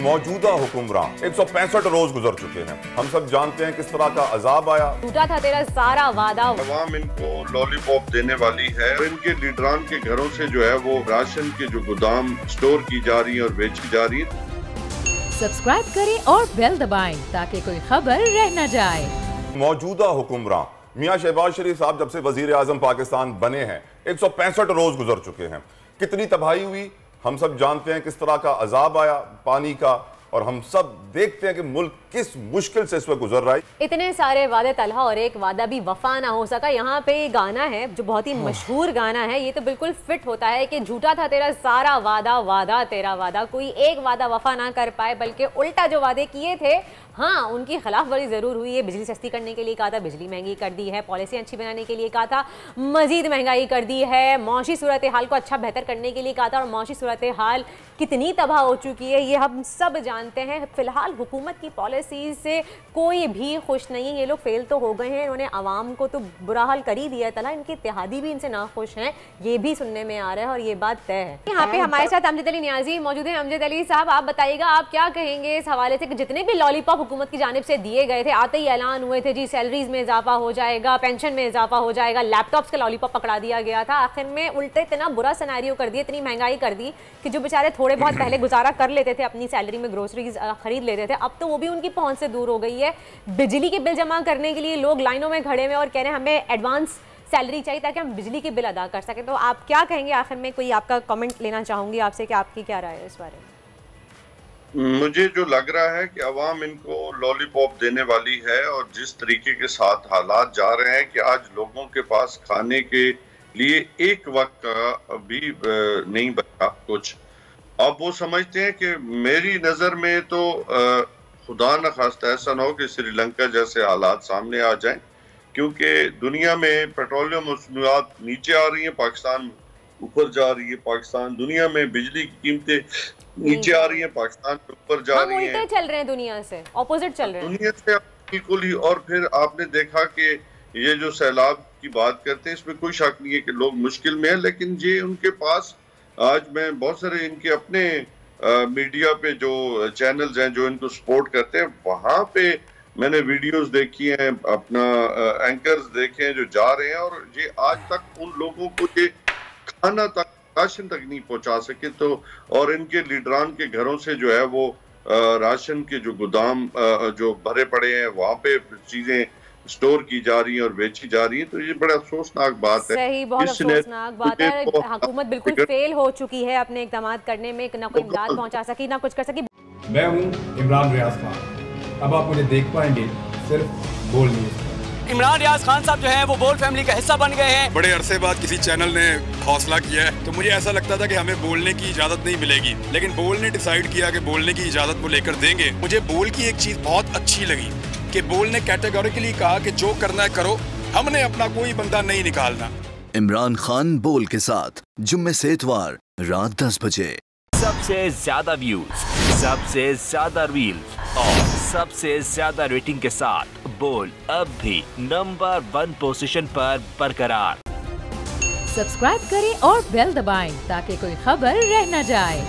मौजूदा हुक्मरान 165 रोज गुजर चुके हैं। हम सब जानते हैं किस तरह का अजाब आया। टूटा था तेरा सारा वादा। अवाम इनको लॉलीपॉप देने वाली है। इनके लीडरान के घरों से जो है वो राशन के जो गोदाम स्टोर की जा रही है और बेची जा रही है। सब्सक्राइब करें और बेल दबाएं ताकि कोई खबर रह न जाए। मौजूदा हुक्मरान मियां शहबाज शरीफ साहब जब से वजीर आजम पाकिस्तान बने हैं 165 रोज गुजर चुके हैं। कितनी तबाही हुई हम सब जानते हैं, किस तरह का अजाब आया पानी का, और हम सब देखते हैं कि मुल्क किस मुश्किल से इस वक्त गुजर रहा है। इतने सारे वादे तलहा और एक वादा भी वफा ना हो सका। यहाँ पे गाना है जो बहुत ही मशहूर गाना है, ये तो बिल्कुल फिट होता है कि झूठा था तेरा सारा वादा, वादा तेरा वादा, कोई एक वादा वफा ना कर पाए बल्कि उल्टा जो वादे किए थे हाँ उनकी खिलाफ वर्जी जरूर हुई है। बिजली सस्ती करने के लिए कहा था, बिजली महंगी कर दी है। पॉलिसी अच्छी बनाने के लिए कहा था, मजीद महंगाई कर दी है। मौशी सूरत हाल को अच्छा बेहतर करने के लिए कहा था और मौशी सूरत हाल कितनी तबाह हो चुकी है ये हम सब जानते हैं। फिलहाल हुकूमत की पॉलिसी से कोई भी खुश नहीं है। ये लोग फेल तो हो गए हैं, इन्होंने आवाम को तो बुरा हाल कर ही दिया तला, इनके इत्तेहादी भी इनसे नाखुश हैं, ये भी सुनने में आ रहा है और ये बात तय है। यहाँ पे हमारे साथ अमजद अली नियाजी मौजूद है। अमजद अली साहब, आप बताइएगा आप क्या कहेंगे इस हवाले से कि जितने भी लॉलीपॉप हुकूमत की जानिब से दिए गए थे, आते ही ऐलान हुए थे जी सैलरीज में इजाफा हो जाएगा, पेंशन में इजाफा हो जाएगा, लैपटॉप्स का लॉलीपॉप पकड़ा दिया गया था, आखिर में उल्टे इतना बुरा सिनेरियो कर दिया, इतनी महंगाई कर दी कि जो बेचारे थोड़े बहुत पहले गुजारा कर लेते थे, अपनी सैलरी में ग्रोसरीज खरीद लेते थे, अब तो वो भी उनकी पहुंच से दूर हो गई है। बिजली के बिल जमा करने के लिए लोग लाइनों में खड़े हुए और कह रहे हैं हमें एडवांस सैलरी चाहिए ताकि हम बिजली के बिल अदा कर सकें। तो आप क्या कहेंगे? आखिर में कोई आपका कमेंट लेना चाहूंगी आपसे कि आपकी क्या राय है इस बारे में? मुझे जो लग रहा है कि अवाम इनको लॉलीपॉप देने वाली है और जिस तरीके के साथ हालात जा रहे हैं कि आज लोगों के पास खाने के लिए एक वक्त का भी नहीं बचा कुछ। अब वो समझते हैं कि मेरी नज़र में तो खुदा न खास्ता ऐसा ना हो कि श्रीलंका जैसे हालात सामने आ जाएं, क्योंकि दुनिया में पेट्रोलियम मसनूआत नीचे आ रही हैं, पाकिस्तान ऊपर जा रही है। पाकिस्तान दुनिया में बिजली की कीमतें नीचे आ रही हैं, पाकिस्तान ऊपर जा रही हैं। चल रहे हैं दुनिया से, ऑपोजिट चल रहे हैं दुनिया से बिल्कुल ही। और फिर आपने देखा कि ये जो सैलाब की बात करते हैं इसमें कोई शक नहीं है कि लोग मुश्किल में हैं, लेकिन ये उनके पास आज मैं बहुत सारे इनके अपने मीडिया पे जो चैनल्स हैं जो इनको सपोर्ट करते हैं, वहां पे मैंने वीडियोस देखी हैं, अपना एंकर्स देखे हैं जो जा रहे हैं और ये आज तक उन लोगों को ये खाना तक राशन तक नहीं पहुंचा सके। तो और इनके लीडरान के घरों से जो है वो राशन के जो गोदाम जो भरे पड़े हैं वहां पे चीजें स्टोर की जा रही है और बेची जा रही है। तो ये बड़ा अफसोसनाक बात है। सही, बहुत अफसोसनाक बात है। हुकूमत बिल्कुल फेल हो चुकी है अपने इकदाम करने में, ना कोई इमदाद पहुंचा सकी ना कुछ कर सकी। मैं हूं इमरान रियाज खान, अब आप मुझे देख पाएंगे सिर्फ बोल न्यूज़। इमरान रियाज खान साहब जो हैं वो बोल फैमिली का हिस्सा बन गए हैं। बड़े अरसे बाद किसी चैनल ने हौसला किया है, तो मुझे ऐसा लगता था कि हमें बोलने की इजाजत नहीं मिलेगी, लेकिन बोल ने डिसाइड किया कि बोलने की इजाजत वो लेकर देंगे। मुझे बोल की एक चीज बहुत अच्छी लगी कि बोल ने कैटेगोरिकली कहा कि जो करना है करो, हमने अपना कोई बंदा नहीं निकालना। इमरान खान बोल के साथ जुम्मे से इतवार रात 10 बजे। सबसे ज्यादा व्यूज, सबसे ज्यादा रील्स और सबसे ज्यादा रेटिंग के साथ बोल अब भी नंबर 1 पोजीशन पर बरकरार। सब्सक्राइब करें और बेल दबाएं ताकि कोई खबर रह न जाए।